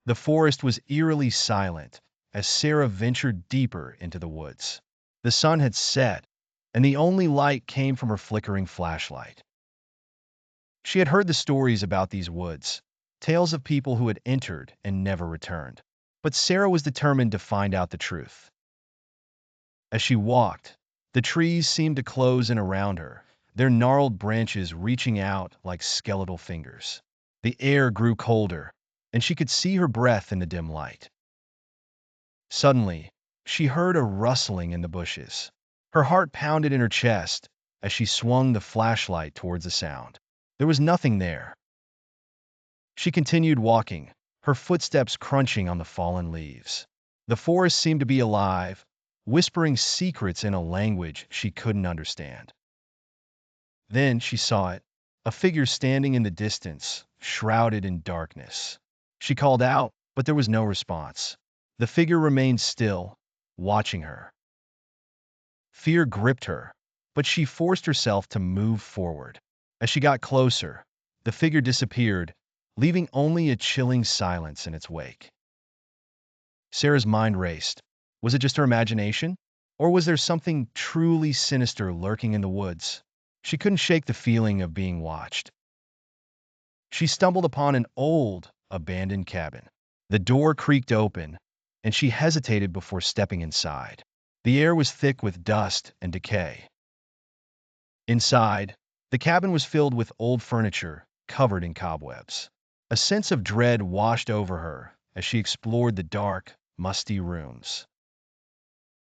The forest was eerily silent as Sarah ventured deeper into the woods. The sun had set, and the only light came from her flickering flashlight. She had heard the stories about these woods, tales of people who had entered and never returned. But Sarah was determined to find out the truth. As she walked, the trees seemed to close in around her, their gnarled branches reaching out like skeletal fingers. The air grew colder, and she could see her breath in the dim light. Suddenly, she heard a rustling in the bushes. Her heart pounded in her chest as she swung the flashlight towards the sound. There was nothing there. She continued walking, her footsteps crunching on the fallen leaves. The forest seemed to be alive, whispering secrets in a language she couldn't understand. Then she saw it, a figure standing in the distance, shrouded in darkness. She called out, but there was no response. The figure remained still, watching her. Fear gripped her, but she forced herself to move forward. As she got closer, the figure disappeared, leaving only a chilling silence in its wake. Sarah's mind raced. Was it just her imagination? Or was there something truly sinister lurking in the woods? She couldn't shake the feeling of being watched. She stumbled upon an old, abandoned cabin. The door creaked open, and she hesitated before stepping inside. The air was thick with dust and decay. Inside, the cabin was filled with old furniture covered in cobwebs. A sense of dread washed over her as she explored the dark, musty rooms.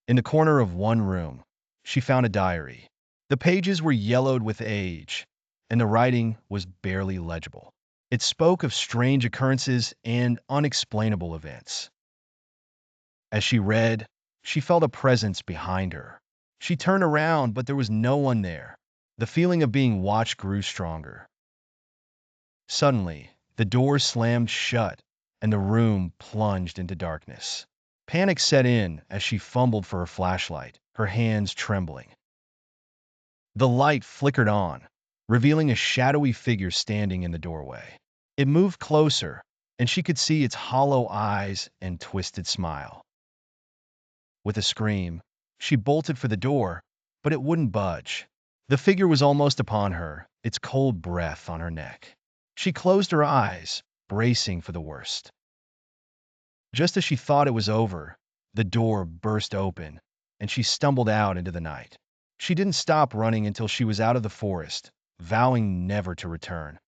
In the corner of one room, she found a diary. The pages were yellowed with age, and the writing was barely legible. It spoke of strange occurrences and unexplainable events. As she read, she felt a presence behind her. She turned around, but there was no one there. The feeling of being watched grew stronger. Suddenly, the door slammed shut, and the room plunged into darkness. Panic set in as she fumbled for her flashlight, her hands trembling. The light flickered on, revealing a shadowy figure standing in the doorway. It moved closer, and she could see its hollow eyes and twisted smile. With a scream, she bolted for the door, but it wouldn't budge. The figure was almost upon her, its cold breath on her neck. She closed her eyes, bracing for the worst. Just as she thought it was over, the door burst open, and she stumbled out into the night. She didn't stop running until she was out of the forest, vowing never to return.